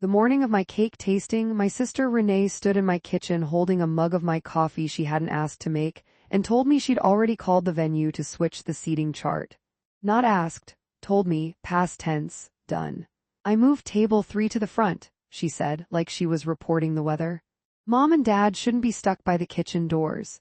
The morning of my cake tasting, my sister Renee stood in my kitchen holding a mug of my coffee she hadn't asked to make, and told me she'd already called the venue to switch the seating chart. Not asked, told me, past tense, done. I moved table 3 to the front, she said, like she was reporting the weather. Mom and Dad shouldn't be stuck by the kitchen doors.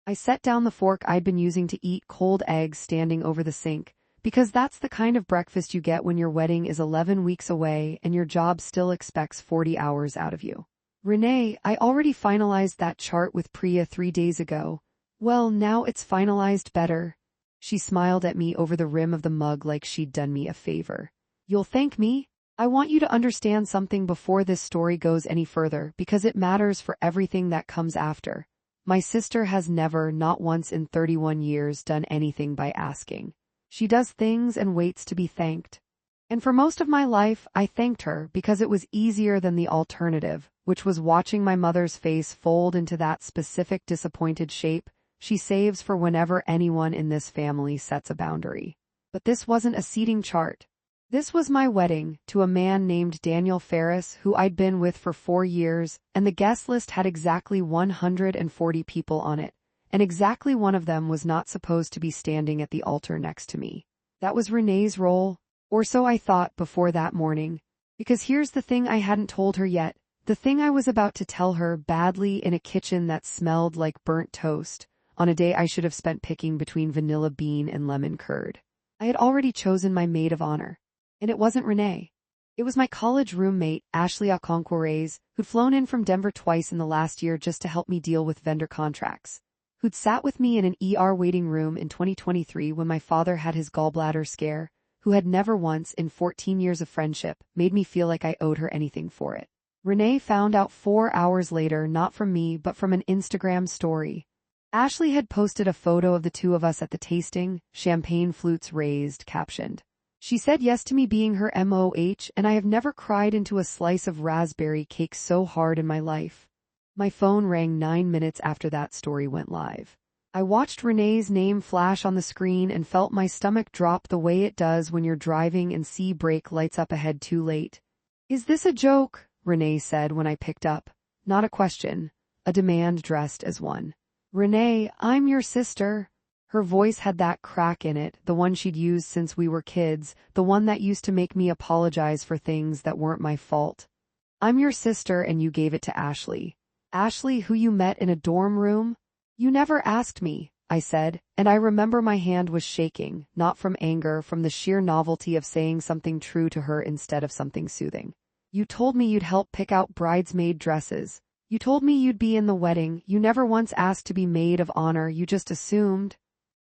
I set down the fork I'd been using to eat cold eggs standing over the sink, because that's the kind of breakfast you get when your wedding is 11 weeks away and your job still expects 40 hours out of you. Renee, I already finalized that chart with Priya 3 days ago. Well, now it's finalized better. She smiled at me over the rim of the mug like she'd done me a favor. You'll thank me? I want you to understand something before this story goes any further because it matters for everything that comes after. My sister has never, not once in 31 years, done anything by asking. She does things and waits to be thanked. And for most of my life, I thanked her because it was easier than the alternative, which was watching my mother's face fold into that specific disappointed shape she saves for whenever anyone in this family sets a boundary. But this wasn't a seating chart. This was my wedding to a man named Daniel Ferris who I'd been with for 4 years, and the guest list had exactly 140 people on it, and exactly one of them was not supposed to be standing at the altar next to me. That was Renee's role, or so I thought before that morning. Because here's the thing I hadn't told her yet, the thing I was about to tell her badly in a kitchen that smelled like burnt toast, on a day I should have spent picking between vanilla bean and lemon curd. I had already chosen my maid of honor. And it wasn't Renee. It was my college roommate, Ashley Aconquires, who'd flown in from Denver twice in the last year just to help me deal with vendor contracts, who'd sat with me in an ER waiting room in 2023 when my father had his gallbladder scare, who had never once in 14 years of friendship made me feel like I owed her anything for it. Renee found out 4 hours later, not from me but from an Instagram story. Ashley had posted a photo of the two of us at the tasting, champagne flutes raised, captioned. She said yes to me being her MOH, and I have never cried into a slice of raspberry cake so hard in my life. My phone rang 9 minutes after that story went live. I watched Renee's name flash on the screen and felt my stomach drop the way it does when you're driving and see brake lights up ahead too late. Is this a joke? Renee said when I picked up. Not a question, a demand dressed as one. Renee, I'm your sister. Her voice had that crack in it, the one she'd used since we were kids, the one that used to make me apologize for things that weren't my fault. I'm your sister and you gave it to Ashley. Ashley, who you met in a dorm room? You never asked me, I said, and I remember my hand was shaking, not from anger, from the sheer novelty of saying something true to her instead of something soothing. You told me you'd help pick out bridesmaid dresses. You told me you'd be in the wedding. You never once asked to be maid of honor, you just assumed.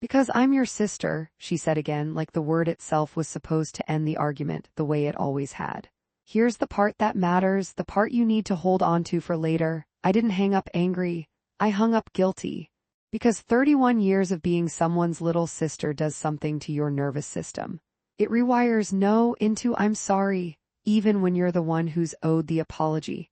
Because I'm your sister, she said again, like the word itself was supposed to end the argument, the way it always had. Here's the part that matters, the part you need to hold on to for later. I didn't hang up angry. I hung up guilty. Because 31 years of being someone's little sister does something to your nervous system. It rewires no into I'm sorry, even when you're the one who's owed the apology.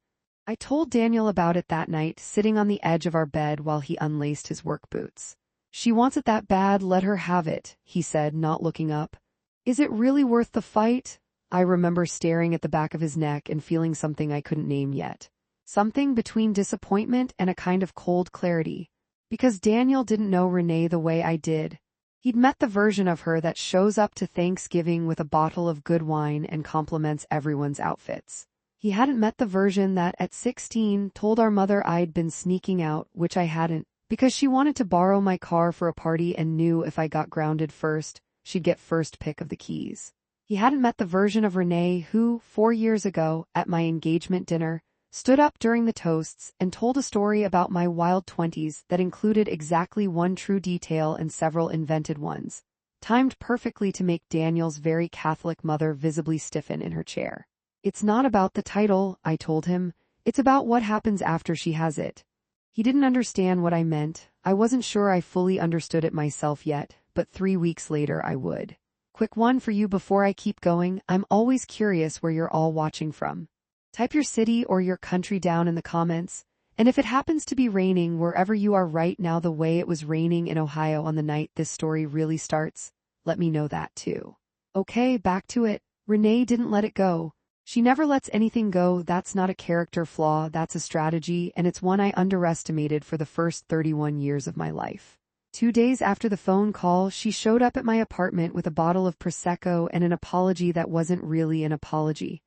I told Daniel about it that night, sitting on the edge of our bed while he unlaced his work boots. She wants it that bad, let her have it, he said, not looking up. Is it really worth the fight? I remember staring at the back of his neck and feeling something I couldn't name yet. Something between disappointment and a kind of cold clarity. Because Daniel didn't know Renee the way I did. He'd met the version of her that shows up to Thanksgiving with a bottle of good wine and compliments everyone's outfits. He hadn't met the version that, at 16, told our mother I'd been sneaking out, which I hadn't, because she wanted to borrow my car for a party and knew if I got grounded first, she'd get first pick of the keys. He hadn't met the version of Renee who, 4 years ago, at my engagement dinner, stood up during the toasts and told a story about my wild 20s that included exactly one true detail and several invented ones, timed perfectly to make Daniel's very Catholic mother visibly stiffen in her chair. It's not about the title, I told him. It's about what happens after she has it. He didn't understand what I meant. I wasn't sure I fully understood it myself yet, but 3 weeks later I would. Quick one for you before I keep going. I'm always curious where you're all watching from. Type your city or your country down in the comments, and if it happens to be raining wherever you are right now the way it was raining in Ohio on the night this story really starts, let me know that too. Okay, back to it. Renee didn't let it go. She never lets anything go. That's not a character flaw, that's a strategy, and it's one I underestimated for the first 31 years of my life. 2 days after the phone call, she showed up at my apartment with a bottle of Prosecco and an apology that wasn't really an apology.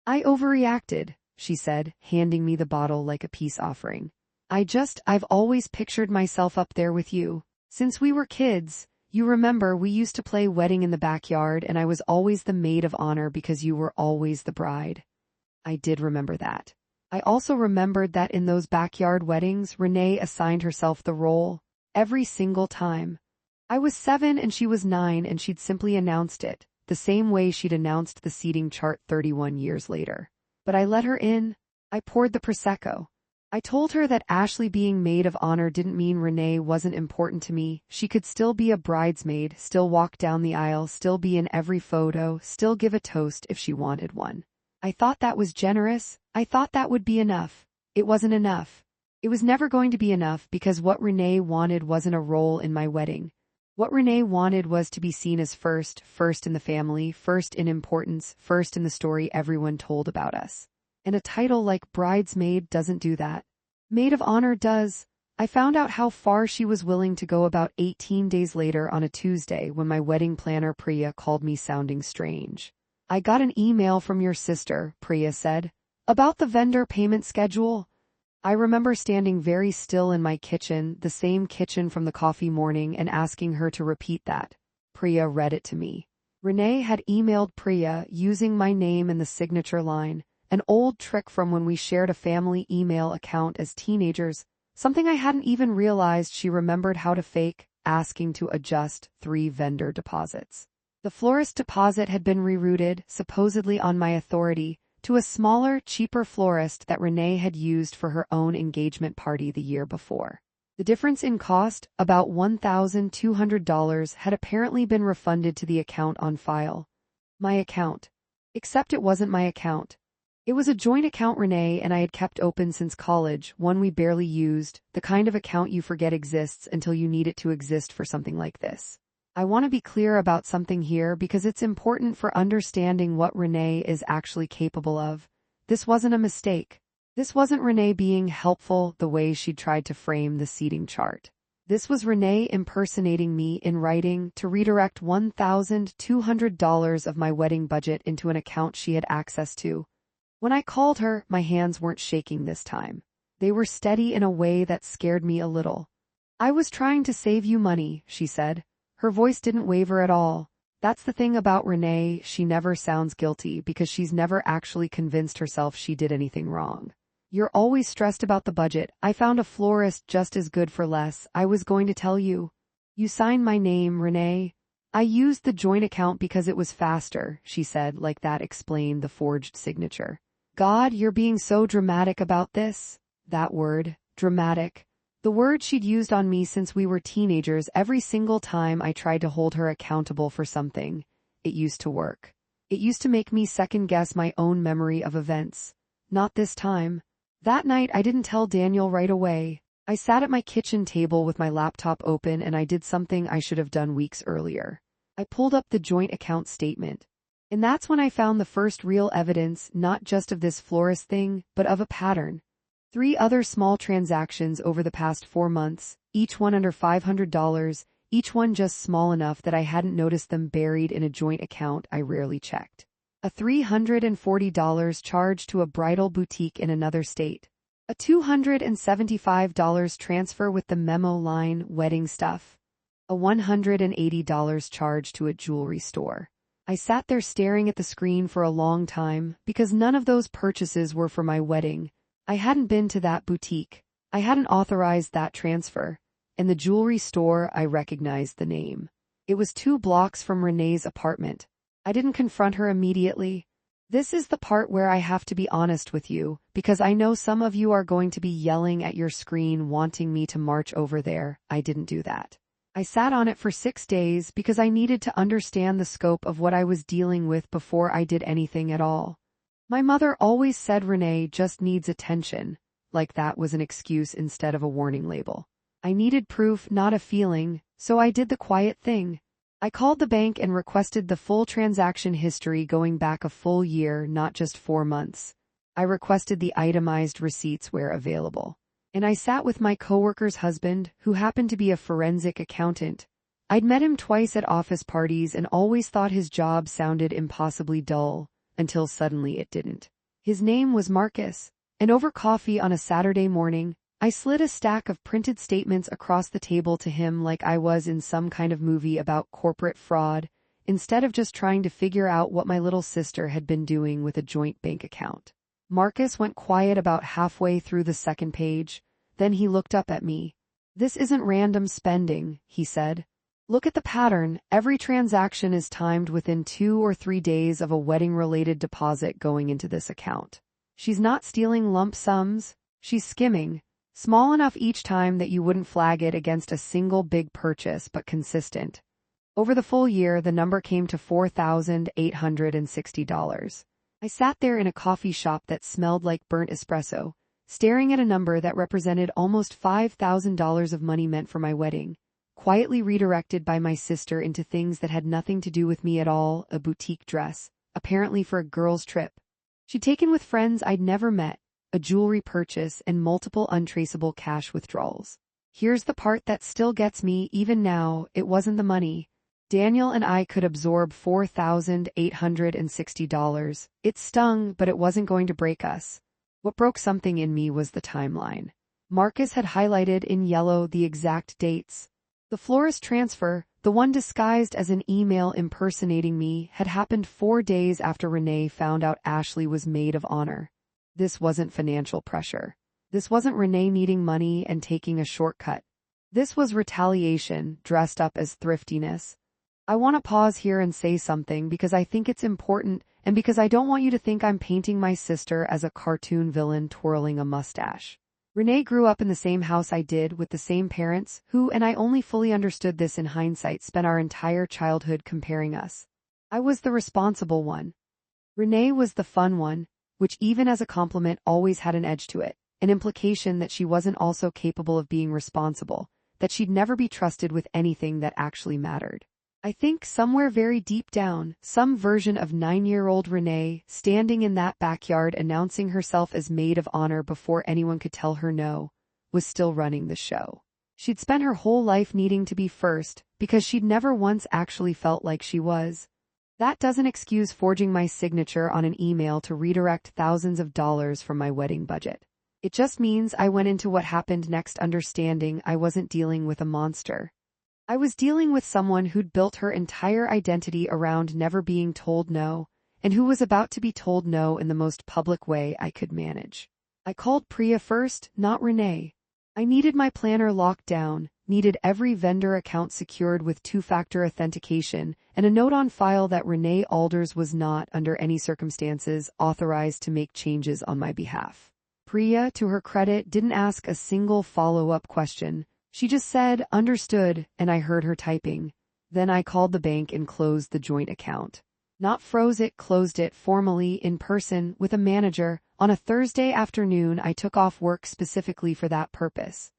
"I overreacted," she said, handing me the bottle like a peace offering. I've always pictured myself up there with you. Since we were kids, you remember we used to play wedding in the backyard and I was always the maid of honor because you were always the bride." I did remember that. I also remembered that in those backyard weddings, Renee assigned herself the role. Every single time. I was 7 and she was 9 and she'd simply announced it, the same way she'd announced the seating chart 31 years later. But I let her in. I poured the Prosecco. I told her that Ashley being maid of honor didn't mean Renee wasn't important to me. She could still be a bridesmaid, still walk down the aisle, still be in every photo, still give a toast if she wanted one. I thought that was generous. I thought that would be enough. It wasn't enough. It was never going to be enough because what Renee wanted wasn't a role in my wedding. What Renee wanted was to be seen as first in the family, first in importance, first in the story everyone told about us. And a title like bridesmaid doesn't do that. Maid of honor does. I found out how far she was willing to go about 18 days later on a Tuesday when my wedding planner Priya called me sounding strange. "I got an email from your sister," Priya said, "about the vendor payment schedule." I remember standing very still in my kitchen, the same kitchen from the coffee morning, and asking her to repeat that. Priya read it to me. Renee had emailed Priya using my name in the signature line, an old trick from when we shared a family email account as teenagers, something I hadn't even realized she remembered how to fake, asking to adjust 3 vendor deposits. The florist deposit had been rerouted, supposedly on my authority, to a smaller, cheaper florist that Renee had used for her own engagement party the year before. The difference in cost, about $1,200, had apparently been refunded to the account on file. My account. Except it wasn't my account. It was a joint account Renee and I had kept open since college, one we barely used, the kind of account you forget exists until you need it to exist for something like this. I want to be clear about something here because it's important for understanding what Renee is actually capable of. This wasn't a mistake. This wasn't Renee being helpful the way she'd tried to frame the seating chart. This was Renee impersonating me in writing to redirect $1,200 of my wedding budget into an account she had access to. When I called her, my hands weren't shaking this time. They were steady in a way that scared me a little. "I was trying to save you money," she said. Her voice didn't waver at all. That's the thing about Renee, she never sounds guilty because she's never actually convinced herself she did anything wrong. "You're always stressed about the budget. I found a florist just as good for less. I was going to tell you. You signed my name, Renee. I used the joint account because it was faster," she said, like that explained the forged signature. "God, you're being so dramatic about this." That word, dramatic. The word she'd used on me since we were teenagers every single time I tried to hold her accountable for something. It used to work. It used to make me second-guess my own memory of events. Not this time. That night I didn't tell Daniel right away. I sat at my kitchen table with my laptop open and I did something I should have done weeks earlier. I pulled up the joint account statement. And that's when I found the first real evidence, not just of this florist thing, but of a pattern. 3 other small transactions over the past 4 months, each one under $500, each one just small enough that I hadn't noticed them buried in a joint account I rarely checked. A $340 charge to a bridal boutique in another state. A $275 transfer with the memo line, wedding stuff. A $180 charge to a jewelry store. I sat there staring at the screen for a long time because none of those purchases were for my wedding. I hadn't been to that boutique. I hadn't authorized that transfer. In the jewelry store, I recognized the name. It was 2 blocks from Renee's apartment. I didn't confront her immediately. This is the part where I have to be honest with you, because I know some of you are going to be yelling at your screen wanting me to march over there. I didn't do that. I sat on it for 6 days because I needed to understand the scope of what I was dealing with before I did anything at all. My mother always said Renee just needs attention, like that was an excuse instead of a warning label. I needed proof, not a feeling, so I did the quiet thing. I called the bank and requested the full transaction history going back a full year, not just 4 months. I requested the itemized receipts where available. And I sat with my coworker's husband, who happened to be a forensic accountant. I'd met him twice at office parties and always thought his job sounded impossibly dull, until suddenly it didn't. His name was Marcus, and over coffee on a Saturday morning, I slid a stack of printed statements across the table to him like I was in some kind of movie about corporate fraud, instead of just trying to figure out what my little sister had been doing with a joint bank account. Marcus went quiet about halfway through the second page, then he looked up at me. "This isn't random spending," he said. "Look at the pattern. Every transaction is timed within 2 or 3 days of a wedding-related deposit going into this account. She's not stealing lump sums, she's skimming. Small enough each time that you wouldn't flag it against a single big purchase, but consistent." Over the full year, the number came to $4,860. I sat there in a coffee shop that smelled like burnt espresso, staring at a number that represented almost $5,000 of money meant for my wedding, quietly redirected by my sister into things that had nothing to do with me at all: a boutique dress, apparently for a girls' trip she'd taken with friends I'd never met, a jewelry purchase, and multiple untraceable cash withdrawals. Here's the part that still gets me even now: it wasn't the money. Daniel and I could absorb $4,860. It stung, but it wasn't going to break us. What broke something in me was the timeline. Marcus had highlighted in yellow the exact dates. The florist transfer, the one disguised as an email impersonating me, had happened 4 days after Renee found out Ashley was maid of honor. This wasn't financial pressure. This wasn't Renee needing money and taking a shortcut. This was retaliation dressed up as thriftiness. I want to pause here and say something because I think it's important, and because I don't want you to think I'm painting my sister as a cartoon villain twirling a mustache. Renee grew up in the same house I did, with the same parents, who, and I only fully understood this in hindsight, spent our entire childhood comparing us. I was the responsible one. Renee was the fun one, which even as a compliment always had an edge to it, an implication that she wasn't also capable of being responsible, that she'd never be trusted with anything that actually mattered. I think somewhere very deep down, some version of 9-year-old Renee, standing in that backyard announcing herself as maid of honor before anyone could tell her no, was still running the show. She'd spent her whole life needing to be first, because she'd never once actually felt like she was. That doesn't excuse forging my signature on an email to redirect thousands of dollars from my wedding budget. It just means I went into what happened next understanding I wasn't dealing with a monster. I was dealing with someone who'd built her entire identity around never being told no, and who was about to be told no in the most public way I could manage. I called Priya first, not Renee. I needed my planner locked down, needed every vendor account secured with 2-factor authentication, and a note on file that Renee Alders was not, under any circumstances, authorized to make changes on my behalf. Priya, to her credit, didn't ask a single follow-up question. She just said, "Understood," and I heard her typing. Then I called the bank and closed the joint account. Not froze it, closed it formally, in person, with a manager. On a Thursday afternoon, I took off work specifically for that purpose.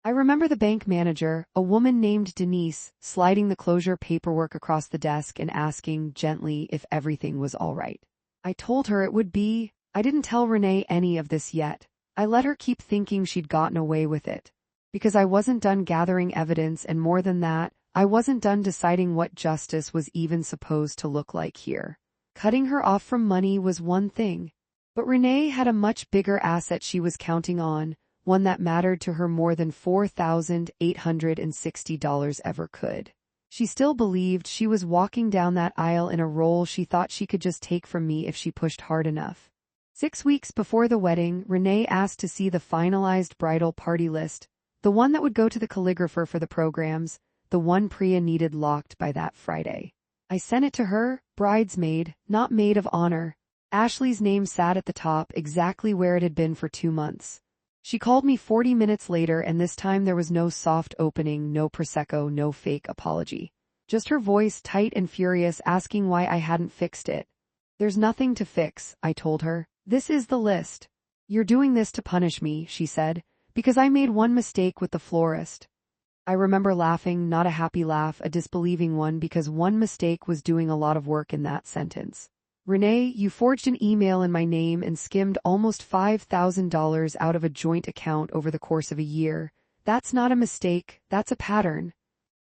I remember the bank manager, a woman named Denise, sliding the closure paperwork across the desk and asking gently if everything was all right. I told her it would be. I didn't tell Renee any of this yet. I let her keep thinking she'd gotten away with it. Because I wasn't done gathering evidence, and more than that, I wasn't done deciding what justice was even supposed to look like here. Cutting her off from money was one thing. But Renee had a much bigger asset she was counting on, one that mattered to her more than $4,860 ever could. She still believed she was walking down that aisle in a role she thought she could just take from me if she pushed hard enough. 6 weeks before the wedding, Renee asked to see the finalized bridal party list, the one that would go to the calligrapher for the programs, the one Priya needed locked by that Friday. I sent it to her, bridesmaid, not maid of honor. Ashley's name sat at the top, exactly where it had been for 2 months. She called me 40 minutes later, and this time there was no soft opening, no Prosecco, no fake apology. Just her voice, tight and furious, asking why I hadn't fixed it. "There's nothing to fix," I told her. "This is the list. You're doing this to punish me," she said, "because I made one mistake with the florist." I remember laughing, not a happy laugh, a disbelieving one, because one mistake was doing a lot of work in that sentence. Renee, you forged an email in my name and skimmed almost $5,000 out of a joint account over the course of a year. That's not a mistake, that's a pattern.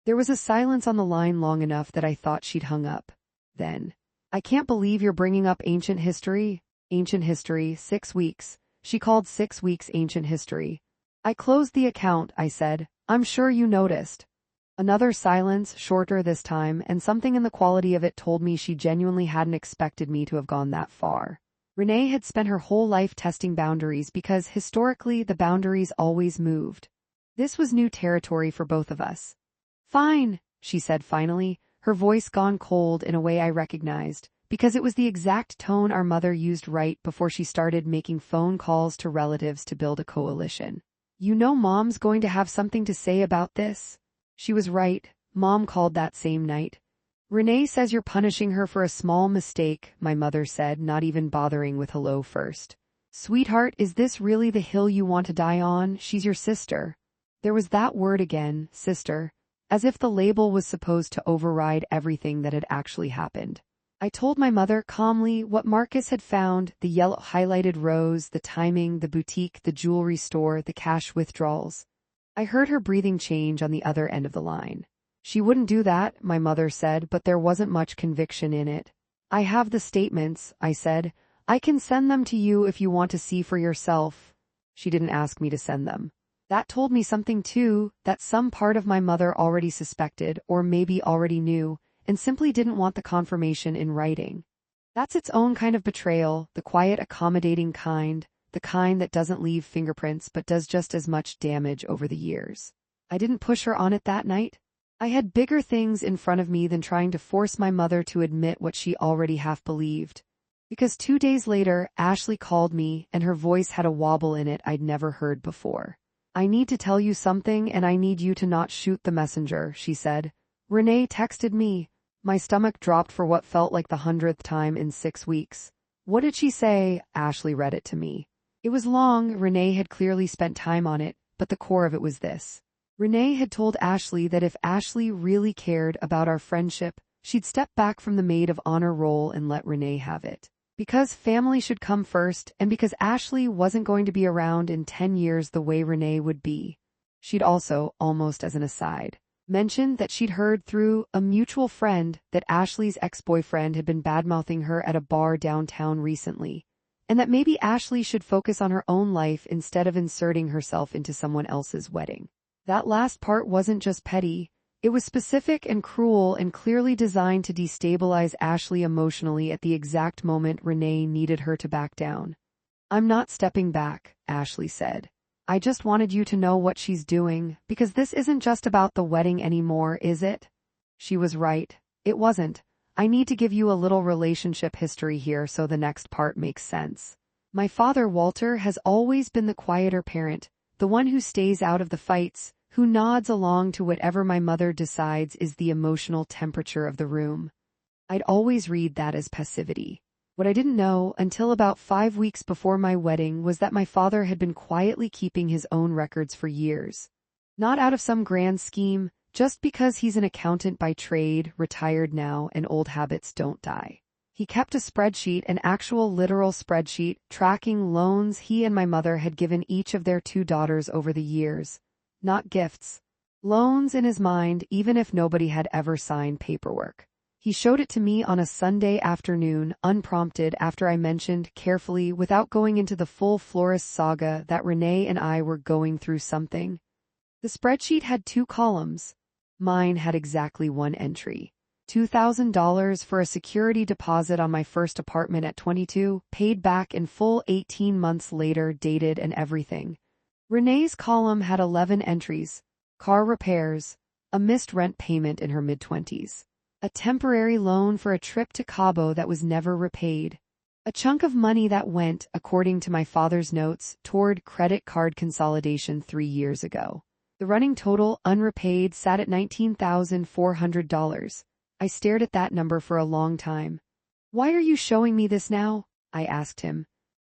There was a silence on the line long enough that I thought she'd hung up. Then, I can't believe you're bringing up ancient history. Ancient history, 6 weeks. She called 6 weeks ancient history. I closed the account, I said. I'm sure you noticed. Another silence, shorter this time, and something in the quality of it told me she genuinely hadn't expected me to have gone that far. Renee had spent her whole life testing boundaries because, historically, the boundaries always moved. This was new territory for both of us. Fine, she said finally, her voice gone cold in a way I recognized, because it was the exact tone our mother used right before she started making phone calls to relatives to build a coalition. You know Mom's going to have something to say about this? She was right, Mom called that same night. Renee says you're punishing her for a small mistake, my mother said, not even bothering with hello first. Sweetheart, is this really the hill you want to die on? She's your sister. There was that word again, sister, as if the label was supposed to override everything that had actually happened. I told my mother calmly what Marcus had found, the yellow highlighted rose, the timing, the boutique, the jewelry store, the cash withdrawals. I heard her breathing change on the other end of the line. She wouldn't do that, my mother said, but there wasn't much conviction in it. I have the statements, I said. I can send them to you if you want to see for yourself. She didn't ask me to send them. That told me something too, that some part of my mother already suspected, or maybe already knew, and simply didn't want the confirmation in writing. That's its own kind of betrayal, the quiet, accommodating kind, the kind that doesn't leave fingerprints but does just as much damage over the years. I didn't push her on it that night. I had bigger things in front of me than trying to force my mother to admit what she already half believed. Because 2 days later, Ashley called me, and her voice had a wobble in it I'd never heard before. I need to tell you something, and I need you to not shoot the messenger, she said. Renee texted me. My stomach dropped for what felt like the 100th time in 6 weeks. What did she say? Ashley read it to me. It was long, Renee had clearly spent time on it, but the core of it was this. Renee had told Ashley that if Ashley really cared about our friendship, she'd step back from the maid of honor role and let Renee have it. Because family should come first, and because Ashley wasn't going to be around in 10 years the way Renee would be. She'd also, almost as an aside, mentioned that she'd heard through a mutual friend that Ashley's ex-boyfriend had been badmouthing her at a bar downtown recently, and that maybe Ashley should focus on her own life instead of inserting herself into someone else's wedding. That last part wasn't just petty, it was specific and cruel and clearly designed to destabilize Ashley emotionally at the exact moment Renee needed her to back down. I'm not stepping back, Ashley said. I just wanted you to know what she's doing, because this isn't just about the wedding anymore, is it? She was right. It wasn't. I need to give you a little relationship history here so the next part makes sense. My father, Walter, has always been the quieter parent, the one who stays out of the fights, who nods along to whatever my mother decides is the emotional temperature of the room. I'd always read that as passivity. What I didn't know until about 5 weeks before my wedding was that my father had been quietly keeping his own records for years. Not out of some grand scheme, just because he's an accountant by trade, retired now, and old habits don't die. He kept a spreadsheet, an actual literal spreadsheet, tracking loans he and my mother had given each of their 2 daughters over the years. Not gifts. Loans in his mind, even if nobody had ever signed paperwork. He showed it to me on a Sunday afternoon, unprompted, after I mentioned, carefully, without going into the full florist saga, that Renee and I were going through something. The spreadsheet had 2 columns. Mine had exactly 1 entry. $2,000 for a security deposit on my first apartment at 22, paid back in full 18 months later, dated and everything. Renee's column had 11 entries. Car repairs, a missed rent payment in her mid-20s. A temporary loan for a trip to Cabo that was never repaid. A chunk of money that went, according to my father's notes, toward credit card consolidation 3 years ago. The running total, unrepaid, sat at $19,400. I stared at that number for a long time. Why are you showing me this now? I asked him.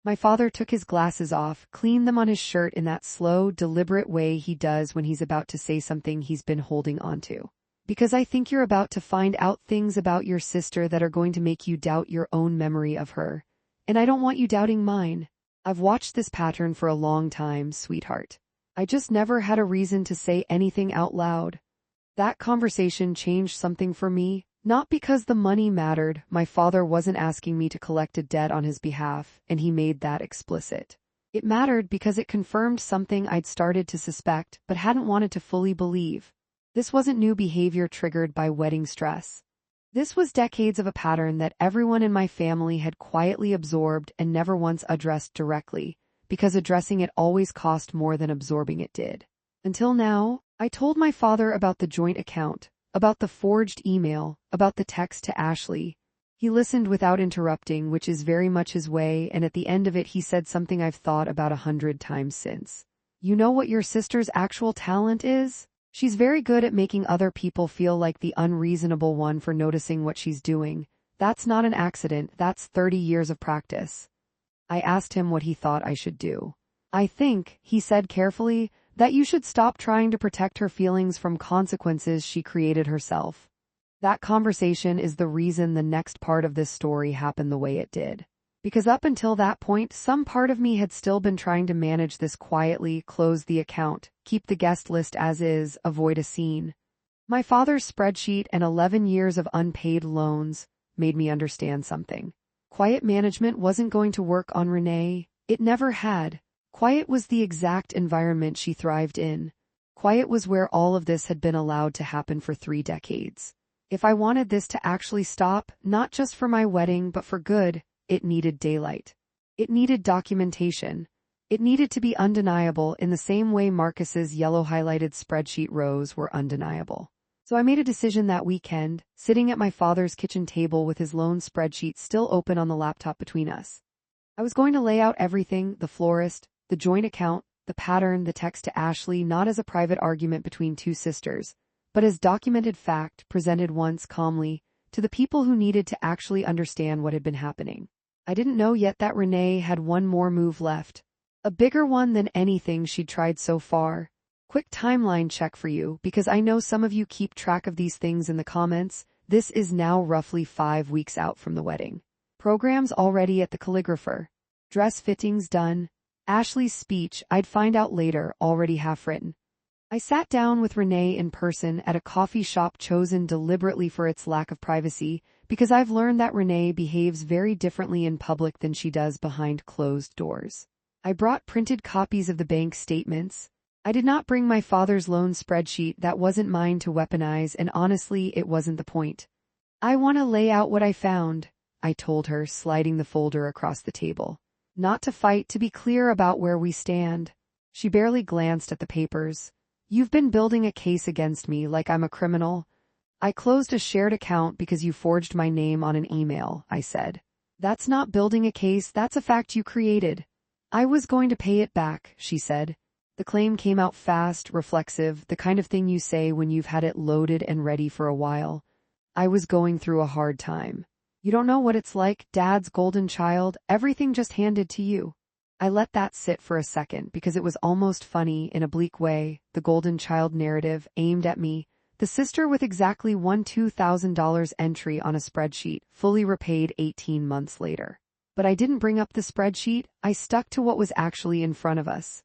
My father took his glasses off, cleaned them on his shirt in that slow, deliberate way he does when he's about to say something he's been holding onto. Because I think you're about to find out things about your sister that are going to make you doubt your own memory of her. And I don't want you doubting mine. I've watched this pattern for a long time, sweetheart. I just never had a reason to say anything out loud. That conversation changed something for me, not because the money mattered. My father wasn't asking me to collect a debt on his behalf, and he made that explicit. It mattered because it confirmed something I'd started to suspect but hadn't wanted to fully believe. This wasn't new behavior triggered by wedding stress. This was decades of a pattern that everyone in my family had quietly absorbed and never once addressed directly, because addressing it always cost more than absorbing it did. Until now, I told my father about the joint account, about the forged email, about the text to Ashley. He listened without interrupting, which is very much his way, and at the end of it he said something I've thought about 100 times since. You know what your sister's actual talent is? She's very good at making other people feel like the unreasonable one for noticing what she's doing. That's not an accident, that's 30 years of practice. I asked him what he thought I should do. I think, he said carefully, that you should stop trying to protect her feelings from consequences she created herself. That conversation is the reason the next part of this story happened the way it did. Because up until that point, some part of me had still been trying to manage this quietly, close the account, keep the guest list as is, avoid a scene. My father's spreadsheet and 11 years of unpaid loans made me understand something. Quiet management wasn't going to work on Renee. It never had. Quiet was the exact environment she thrived in. Quiet was where all of this had been allowed to happen for 3 decades. If I wanted this to actually stop, not just for my wedding but for good, it needed daylight. It needed documentation. It needed to be undeniable in the same way Marcus's yellow-highlighted spreadsheet rows were undeniable. So I made a decision that weekend, sitting at my father's kitchen table with his loan spreadsheet still open on the laptop between us. I was going to lay out everything, the florist, the joint account, the pattern, the text to Ashley, not as a private argument between 2 sisters, but as documented fact presented once calmly to the people who needed to actually understand what had been happening. I didn't know yet that Renee had one more move left. A bigger one than anything she'd tried so far. Quick timeline check for you, because I know some of you keep track of these things in the comments. This is now roughly 5 weeks out from the wedding. Programs already at the calligrapher. Dress fittings done. Ashley's speech, I'd find out later, already half written. I sat down with Renee in person at a coffee shop chosen deliberately for its lack of privacy, because I've learned that Renee behaves very differently in public than she does behind closed doors. I brought printed copies of the bank statements. I did not bring my father's loan spreadsheet, that wasn't mine to weaponize, and honestly, it wasn't the point. I want to lay out what I found, I told her, sliding the folder across the table. Not to fight, to be clear about where we stand. She barely glanced at the papers. You've been building a case against me like I'm a criminal. I closed a shared account because you forged my name on an email, I said. That's not building a case, that's a fact you created. I was going to pay it back, she said. The claim came out fast, reflexive, the kind of thing you say when you've had it loaded and ready for a while. I was going through a hard time. You don't know what it's like, Dad's golden child, everything just handed to you. I let that sit for a second because it was almost funny in a bleak way, the golden child narrative aimed at me, the sister with exactly one $2,000 entry on a spreadsheet, fully repaid 18 months later. But I didn't bring up the spreadsheet, I stuck to what was actually in front of us.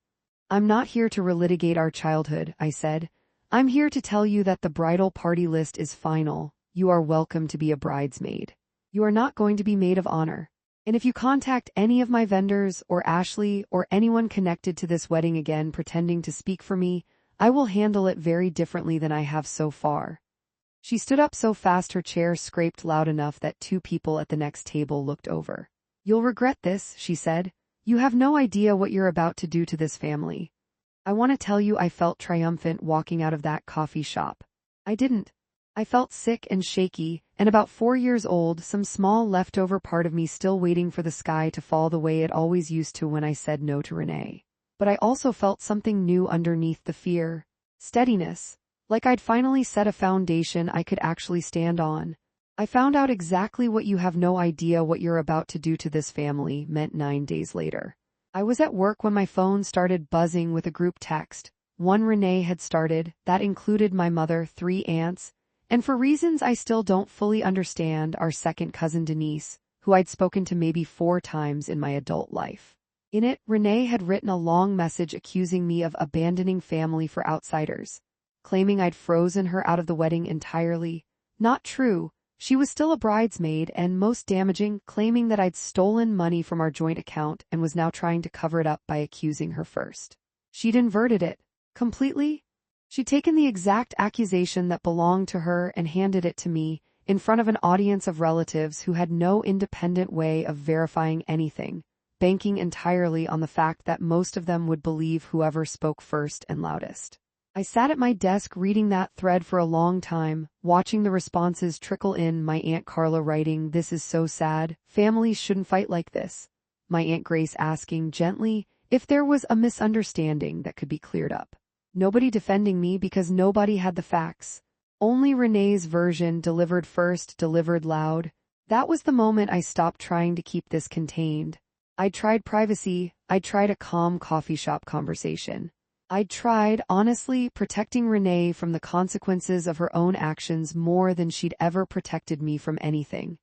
I'm not here to relitigate our childhood, I said. I'm here to tell you that the bridal party list is final. You are welcome to be a bridesmaid. You are not going to be maid of honor. And if you contact any of my vendors or Ashley or anyone connected to this wedding again pretending to speak for me, I will handle it very differently than I have so far. She stood up so fast her chair scraped loud enough that 2 people at the next table looked over. You'll regret this, she said. You have no idea what you're about to do to this family. I want to tell you I felt triumphant walking out of that coffee shop. I didn't. I felt sick and shaky, and about 4 years old, some small leftover part of me still waiting for the sky to fall the way it always used to when I said no to Renee. But I also felt something new underneath the fear. Steadiness. Like I'd finally set a foundation I could actually stand on. I found out exactly what you have no idea what you're about to do to this family meant 9 days later. I was at work when my phone started buzzing with a group text. One Renee had started, that included my mother, 3 aunts, and for reasons I still don't fully understand, our second cousin Denise, who I'd spoken to maybe 4 times in my adult life. In it, Renee had written a long message accusing me of abandoning family for outsiders, claiming I'd frozen her out of the wedding entirely. Not true. She was still a bridesmaid, and most damaging, claiming that I'd stolen money from our joint account and was now trying to cover it up by accusing her first. She'd inverted it. Completely? She'd taken the exact accusation that belonged to her and handed it to me, in front of an audience of relatives who had no independent way of verifying anything, banking entirely on the fact that most of them would believe whoever spoke first and loudest. I sat at my desk reading that thread for a long time, watching the responses trickle in. My Aunt Carla writing, "This is so sad, families shouldn't fight like this." My Aunt Grace asking gently if there was a misunderstanding that could be cleared up. Nobody defending me because nobody had the facts. Only Renee's version, delivered first, delivered loud. That was the moment I stopped trying to keep this contained. I'd tried privacy, I'd tried a calm coffee shop conversation. I'd tried, honestly, protecting Renee from the consequences of her own actions more than she'd ever protected me from anything.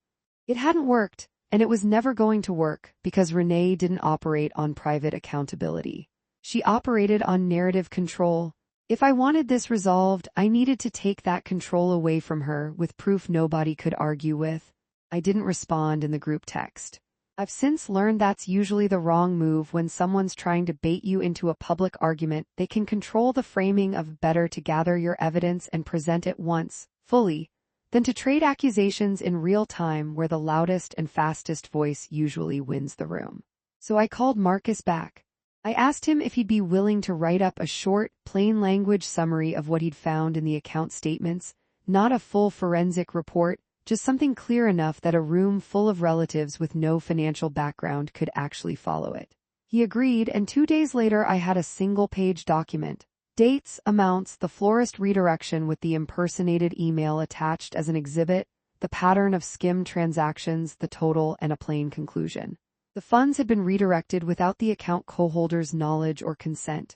It hadn't worked, and it was never going to work, because Renee didn't operate on private accountability. She operated on narrative control. If I wanted this resolved, I needed to take that control away from her with proof nobody could argue with. I didn't respond in the group text. I've since learned that's usually the wrong move. When someone's trying to bait you into a public argument, they can control the framing of better to gather your evidence and present it once, fully, than to trade accusations in real time where the loudest and fastest voice usually wins the room. So I called Marcus back. I asked him if he'd be willing to write up a short, plain language summary of what he'd found in the account statements, not a full forensic report, just something clear enough that a room full of relatives with no financial background could actually follow it. He agreed, and 2 days later I had a single-page document. Dates, amounts, the florist redirection with the impersonated email attached as an exhibit, the pattern of skimmed transactions, the total, and a plain conclusion. The funds had been redirected without the account co-holder's knowledge or consent.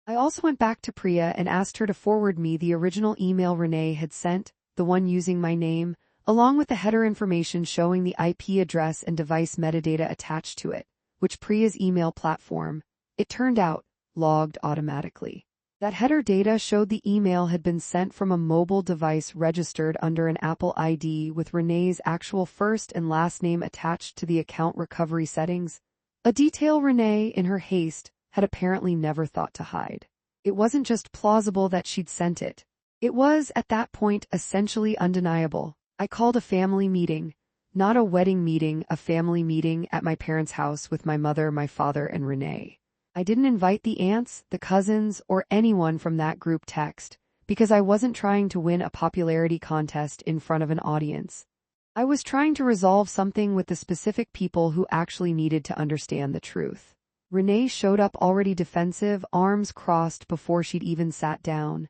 I also went back to Priya and asked her to forward me the original email Renee had sent, the one using my name, along with the header information showing the IP address and device metadata attached to it, which Priya's email platform, it turned out, logged automatically. That header data showed the email had been sent from a mobile device registered under an Apple ID with Renee's actual first and last name attached to the account recovery settings, a detail Renee, in her haste, had apparently never thought to hide. It wasn't just plausible that she'd sent it. It was, at that point, essentially undeniable. I called a family meeting, not a wedding meeting, a family meeting at my parents' house with my mother, my father, and Renee. I didn't invite the aunts, the cousins, or anyone from that group text, because I wasn't trying to win a popularity contest in front of an audience. I was trying to resolve something with the specific people who actually needed to understand the truth. Renee showed up already defensive, arms crossed before she'd even sat down.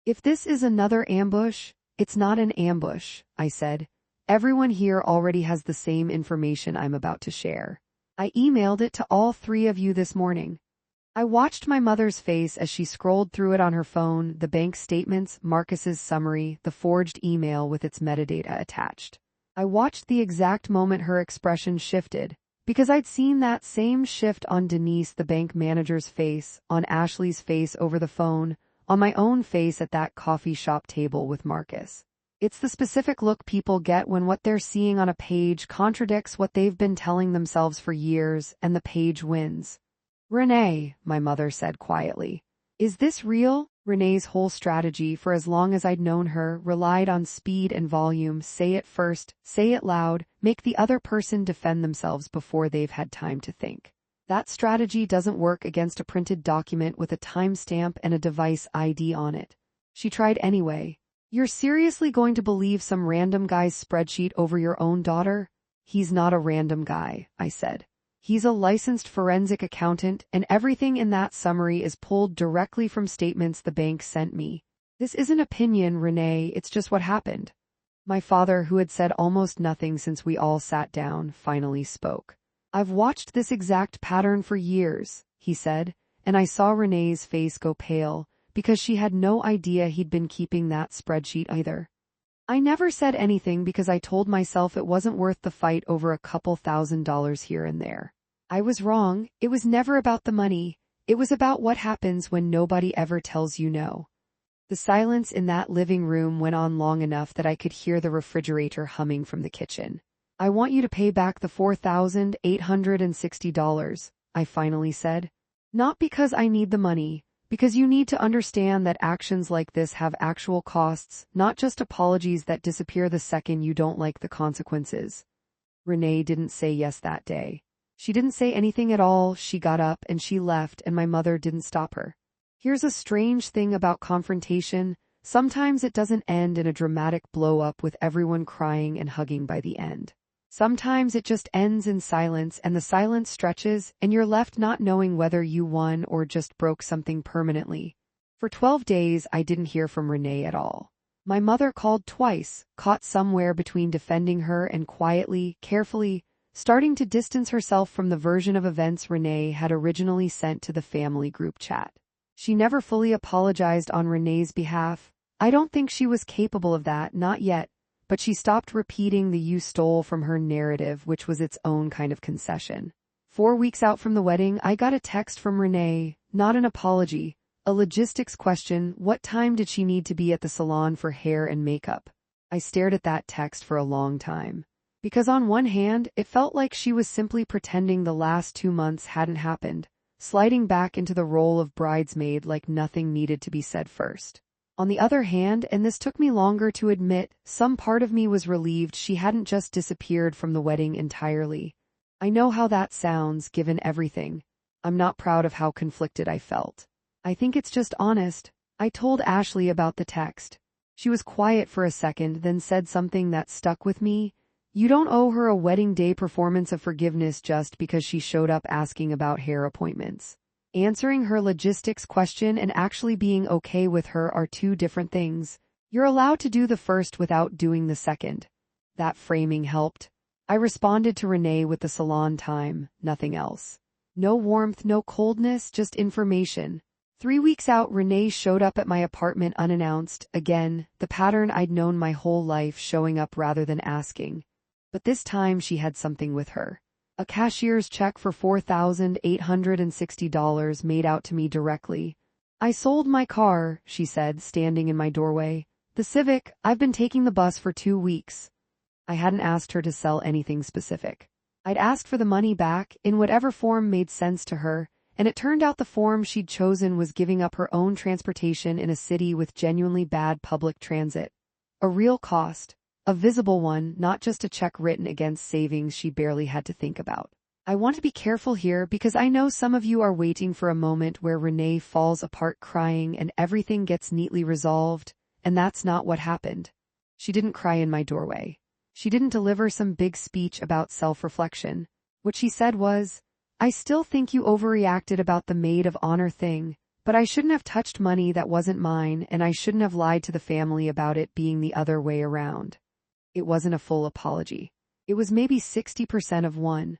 "If this is another ambush, it's not an ambush," I said. "Everyone here already has the same information I'm about to share. I emailed it to all 3 of you this morning." I watched my mother's face as she scrolled through it on her phone, the bank statements, Marcus's summary, the forged email with its metadata attached. I watched the exact moment her expression shifted, because I'd seen that same shift on Denise, the bank manager's face, on Ashley's face over the phone, on my own face at that coffee shop table with Marcus. It's the specific look people get when what they're seeing on a page contradicts what they've been telling themselves for years, and the page wins. "Renee," my mother said quietly. "Is this real?" Renee's whole strategy, for as long as I'd known her, relied on speed and volume. Say it first, say it loud, make the other person defend themselves before they've had time to think. That strategy doesn't work against a printed document with a timestamp and a device ID on it. She tried anyway. "You're seriously going to believe some random guy's spreadsheet over your own daughter?" "He's not a random guy," I said. "He's a licensed forensic accountant, and everything in that summary is pulled directly from statements the bank sent me. This isn't opinion, Renee, it's just what happened." My father, who had said almost nothing since we all sat down, finally spoke. "I've watched this exact pattern for years," he said, and I saw Renee's face go pale, because she had no idea he'd been keeping that spreadsheet either. I never said anything because I told myself it wasn't worth the fight over a couple $1,000s here and there. I was wrong. It was never about the money. It was about what happens when nobody ever tells you no. The silence in that living room went on long enough that I could hear the refrigerator humming from the kitchen. "I want you to pay back the $4,860, I finally said. "Not because I need the money, because you need to understand that actions like this have actual costs, not just apologies that disappear the second you don't like the consequences." Renee didn't say yes that day. She didn't say anything at all. She got up and she left, and my mother didn't stop her. Here's a strange thing about confrontation. Sometimes it doesn't end in a dramatic blow-up with everyone crying and hugging by the end. Sometimes it just ends in silence, and the silence stretches, and you're left not knowing whether you won or just broke something permanently. For 12 days, I didn't hear from Renee at all. My mother called twice, caught somewhere between defending her and quietly, carefully, starting to distance herself from the version of events Renee had originally sent to the family group chat. She never fully apologized on Renee's behalf. I don't think she was capable of that, not yet, but she stopped repeating the "you stole from her" narrative, which was its own kind of concession. 4 weeks out from the wedding, I got a text from Renee, not an apology, a logistics question. What time did she need to be at the salon for hair and makeup? I stared at that text for a long time. Because on one hand, it felt like she was simply pretending the last 2 months hadn't happened, sliding back into the role of bridesmaid like nothing needed to be said first. On the other hand, and this took me longer to admit, some part of me was relieved she hadn't just disappeared from the wedding entirely. I know how that sounds, given everything. I'm not proud of how conflicted I felt. I think it's just honest. I told Ashley about the text. She was quiet for a second, then said something that stuck with me. "You don't owe her a wedding day performance of forgiveness just because she showed up asking about hair appointments. Answering her logistics question and actually being okay with her are two different things. You're allowed to do the first without doing the second." That framing helped. I responded to Renee with the salon time, nothing else. No warmth, no coldness, just information. 3 weeks out, Renee showed up at my apartment unannounced, again, the pattern I'd known my whole life, showing up rather than asking. But this time she had something with her. A cashier's check for $4,860 made out to me directly. "I sold my car," she said, standing in my doorway. "The Civic. I've been taking the bus for 2 weeks. I hadn't asked her to sell anything specific. I'd asked for the money back, in whatever form made sense to her, and it turned out the form she'd chosen was giving up her own transportation in a city with genuinely bad public transit. A real cost. A visible one, not just a check written against savings she barely had to think about. I want to be careful here because I know some of you are waiting for a moment where Renee falls apart crying and everything gets neatly resolved, and that's not what happened. She didn't cry in my doorway. She didn't deliver some big speech about self-reflection. What she said was, "I still think you overreacted about the maid of honor thing, but I shouldn't have touched money that wasn't mine, and I shouldn't have lied to the family about it being the other way around." It wasn't a full apology. It was maybe 60% of one.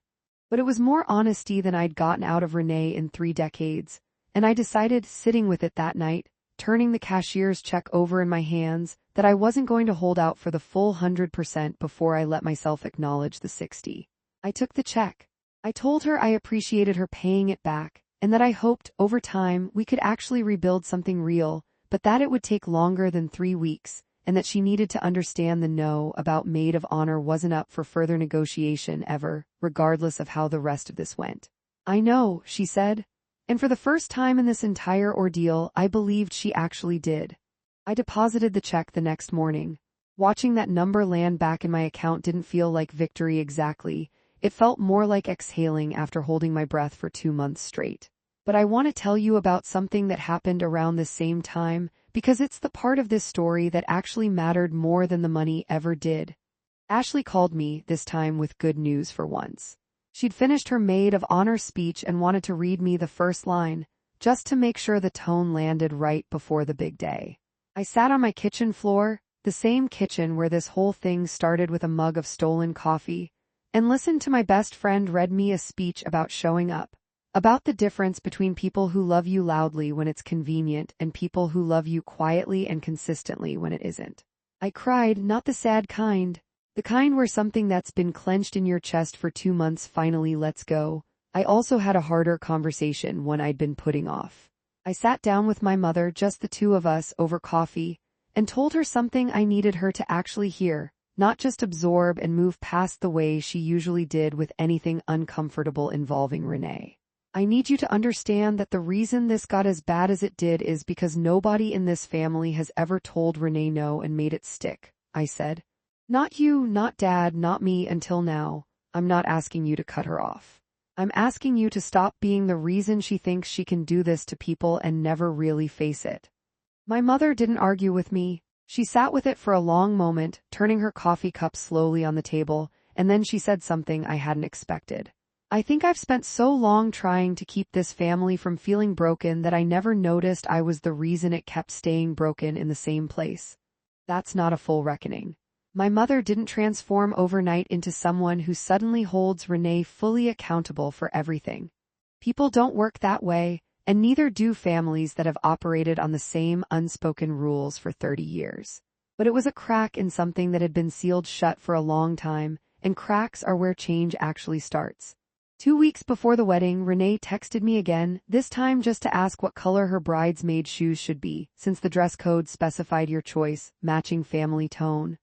But it was more honesty than I'd gotten out of Renee in 3 decades, and I decided, sitting with it that night, turning the cashier's check over in my hands, that I wasn't going to hold out for the full 100% before I let myself acknowledge the 60. I took the check. I told her I appreciated her paying it back, and that I hoped, over time, we could actually rebuild something real, but that it would take longer than 3 weeks, and that she needed to understand the no about maid of honor wasn't up for further negotiation ever, regardless of how the rest of this went. "I know," she said. And for the first time in this entire ordeal, I believed she actually did. I deposited the check the next morning. Watching that number land back in my account didn't feel like victory exactly. It felt more like exhaling after holding my breath for 2 months straight. But I want to tell you about something that happened around the same time, because it's the part of this story that actually mattered more than the money ever did. Ashley called me, this time with good news for once. She'd finished her maid of honor speech and wanted to read me the first line, just to make sure the tone landed right before the big day. I sat on my kitchen floor, the same kitchen where this whole thing started with a mug of stolen coffee, and listened to my best friend read me a speech about showing up, about the difference between people who love you loudly when it's convenient and people who love you quietly and consistently when it isn't. I cried, not the sad kind, the kind where something that's been clenched in your chest for 2 months finally lets go. I also had a harder conversation, one I'd been putting off. I sat down with my mother, just the two of us, over coffee, and told her something I needed her to actually hear, not just absorb and move past the way she usually did with anything uncomfortable involving Renee. I need you to understand that the reason this got as bad as it did is because nobody in this family has ever told Renee no and made it stick, I said. Not you, not Dad, not me until now. I'm not asking you to cut her off. I'm asking you to stop being the reason she thinks she can do this to people and never really face it. My mother didn't argue with me. She sat with it for a long moment, turning her coffee cup slowly on the table, and then she said something I hadn't expected. I think I've spent so long trying to keep this family from feeling broken that I never noticed I was the reason it kept staying broken in the same place. That's not a full reckoning. My mother didn't transform overnight into someone who suddenly holds Renee fully accountable for everything. People don't work that way, and neither do families that have operated on the same unspoken rules for 30 years. But it was a crack in something that had been sealed shut for a long time, and cracks are where change actually starts. 2 weeks before the wedding, Renee texted me again, this time just to ask what color her bridesmaid shoes should be, since the dress code specified your choice, matching family tone.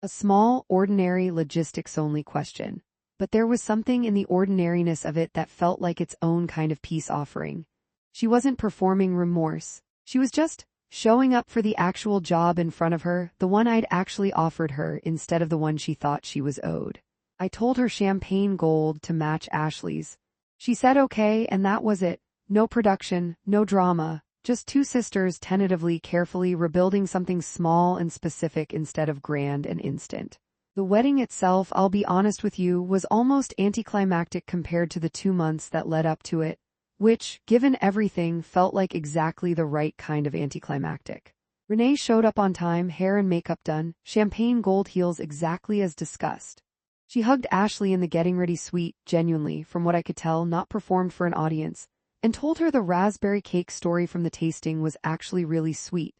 A small, ordinary, logistics-only question. But there was something in the ordinariness of it that felt like its own kind of peace offering. She wasn't performing remorse. She was just showing up for the actual job in front of her, the one I'd actually offered her instead of the one she thought she was owed. I told her champagne gold to match Ashley's. She said okay, and that was it. No production, no drama, just two sisters tentatively, carefully rebuilding something small and specific instead of grand and instant. The wedding itself, I'll be honest with you, was almost anticlimactic compared to the 2 months that led up to it, which, given everything, felt like exactly the right kind of anticlimactic. Renee showed up on time, hair and makeup done, champagne gold heels exactly as discussed. She hugged Ashley in the getting ready suite, genuinely, from what I could tell, not performed for an audience, and told her the raspberry cake story from the tasting was actually really sweet,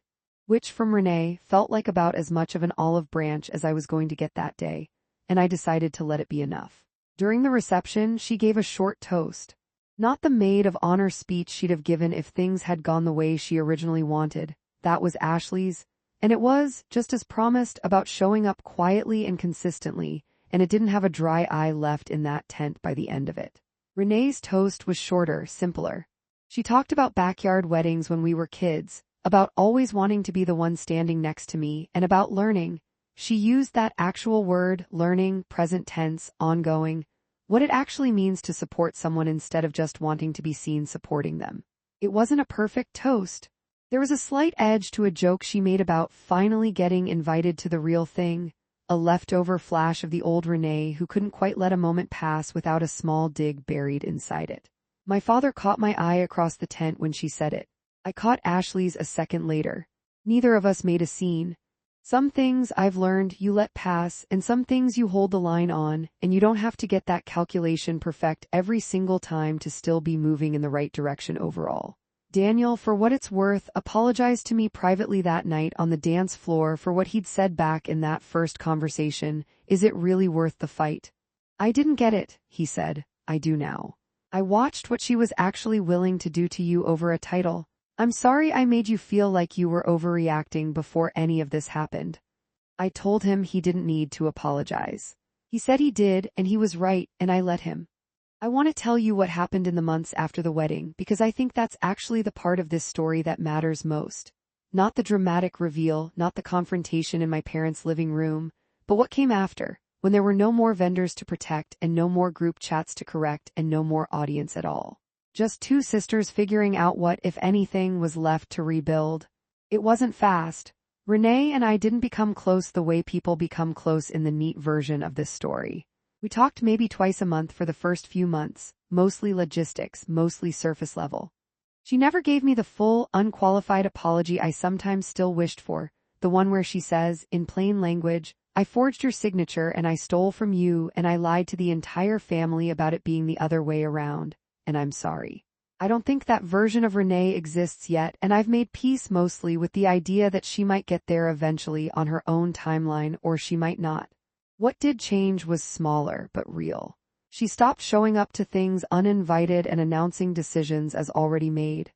which from Renee felt like about as much of an olive branch as I was going to get that day, and I decided to let it be enough. During the reception, she gave a short toast. Not the maid of honor speech she'd have given if things had gone the way she originally wanted. That was Ashley's, and it was, just as promised, about showing up quietly and consistently, and it didn't have a dry eye left in that tent by the end of it. Renee's toast was shorter, simpler. She talked about backyard weddings when we were kids, about always wanting to be the one standing next to me, and about learning. She used that actual word, learning, present tense, ongoing, what it actually means to support someone instead of just wanting to be seen supporting them. It wasn't a perfect toast. There was a slight edge to a joke she made about finally getting invited to the real thing, a leftover flash of the old Renee who couldn't quite let a moment pass without a small dig buried inside it. My father caught my eye across the tent when she said it. I caught Ashley's a second later. Neither of us made a scene. Some things I've learned you let pass, and some things you hold the line on, and you don't have to get that calculation perfect every single time to still be moving in the right direction overall. Daniel, for what it's worth, apologized to me privately that night on the dance floor for what he'd said back in that first conversation. Is it really worth the fight? I didn't get it, he said. I do now. I watched what she was actually willing to do to you over a title. I'm sorry I made you feel like you were overreacting before any of this happened. I told him he didn't need to apologize. He said he did, and he was right, and I let him. I want to tell you what happened in the months after the wedding because I think that's actually the part of this story that matters most. Not the dramatic reveal, not the confrontation in my parents' living room, but what came after, when there were no more vendors to protect and no more group chats to correct and no more audience at all. Just two sisters figuring out what, if anything, was left to rebuild. It wasn't fast. Renee and I didn't become close the way people become close in the neat version of this story. We talked maybe twice a month for the first few months, mostly logistics, mostly surface level. She never gave me the full, unqualified apology I sometimes still wished for, the one where she says, in plain language, I forged your signature and I stole from you and I lied to the entire family about it being the other way around, and I'm sorry. I don't think that version of Renee exists yet, and I've made peace mostly with the idea that she might get there eventually on her own timeline, or she might not. What did change was smaller but real. She stopped showing up to things uninvited and announcing decisions as already made.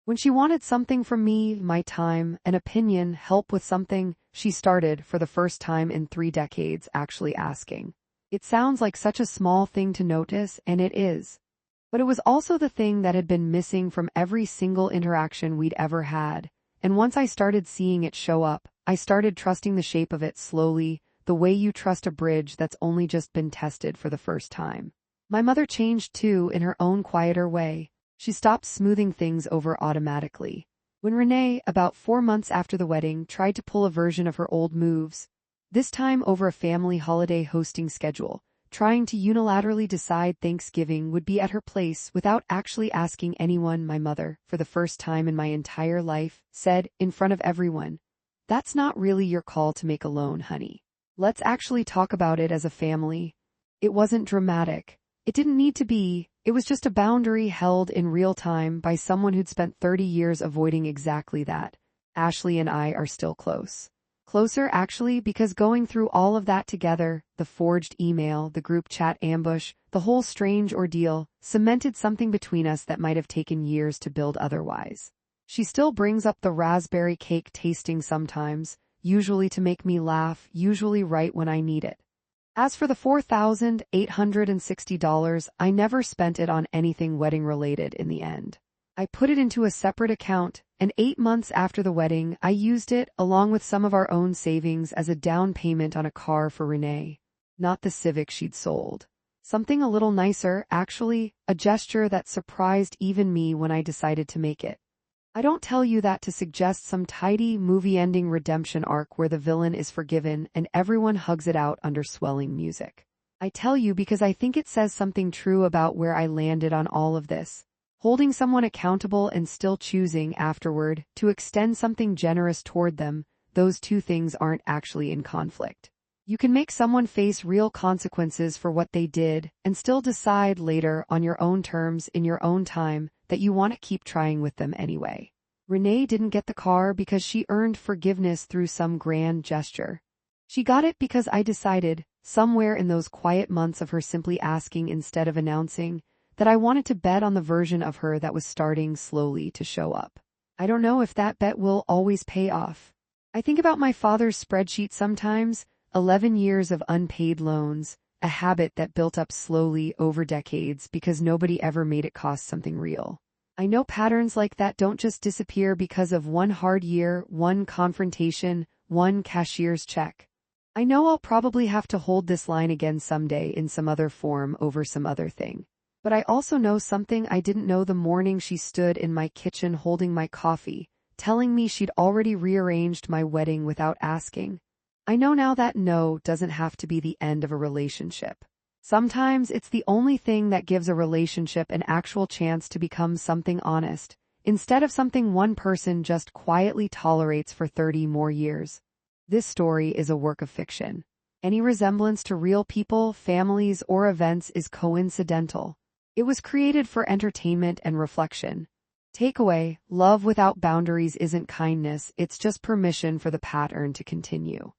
When she wanted something from me, my time, an opinion, help with something, she started, for the first time in 3 decades, actually asking. It sounds like such a small thing to notice, and it is. But it was also the thing that had been missing from every single interaction we'd ever had, and once I started seeing it show up, I started trusting the shape of it slowly, the way you trust a bridge that's only just been tested for the first time. My mother changed too, in her own quieter way. She stopped smoothing things over automatically. When Renee, about 4 months after the wedding, tried to pull a version of her old moves, this time over a family holiday hosting schedule, trying to unilaterally decide Thanksgiving would be at her place without actually asking anyone, my mother, for the first time in my entire life, said, in front of everyone, "That's not really your call to make alone, honey. Let's actually talk about it as a family." It wasn't dramatic. It didn't need to be. It was just a boundary held in real time by someone who'd spent 30 years avoiding exactly that. Ashley and I are still close. Closer, actually, because going through all of that together, the forged email, the group chat ambush, the whole strange ordeal, cemented something between us that might have taken years to build otherwise. She still brings up the raspberry cake tasting sometimes, usually to make me laugh, usually right when I need it. As for the $4,860, I never spent it on anything wedding-related in the end. I put it into a separate account, and 8 months after the wedding, I used it, along with some of our own savings, as a down payment on a car for Renee. Not the Civic she'd sold. Something a little nicer, actually, a gesture that surprised even me when I decided to make it. I don't tell you that to suggest some tidy, movie-ending redemption arc where the villain is forgiven and everyone hugs it out under swelling music. I tell you because I think it says something true about where I landed on all of this. Holding someone accountable and still choosing, afterward, to extend something generous toward them, those two things aren't actually in conflict. You can make someone face real consequences for what they did, and still decide later, on your own terms, in your own time, that you want to keep trying with them anyway. Renee didn't get the car because she earned forgiveness through some grand gesture. She got it because I decided, somewhere in those quiet months of her simply asking instead of announcing, that I wanted to bet on the version of her that was starting slowly to show up. I don't know if that bet will always pay off. I think about my father's spreadsheet sometimes, 11 years of unpaid loans, a habit that built up slowly over decades because nobody ever made it cost something real. I know patterns like that don't just disappear because of one hard year, one confrontation, one cashier's check. I know I'll probably have to hold this line again someday in some other form over some other thing. But I also know something I didn't know the morning she stood in my kitchen holding my coffee, telling me she'd already rearranged my wedding without asking. I know now that no doesn't have to be the end of a relationship. Sometimes it's the only thing that gives a relationship an actual chance to become something honest, instead of something one person just quietly tolerates for 30 more years. This story is a work of fiction. Any resemblance to real people, families, or events is coincidental. It was created for entertainment and reflection. Takeaway: love without boundaries isn't kindness, it's just permission for the pattern to continue.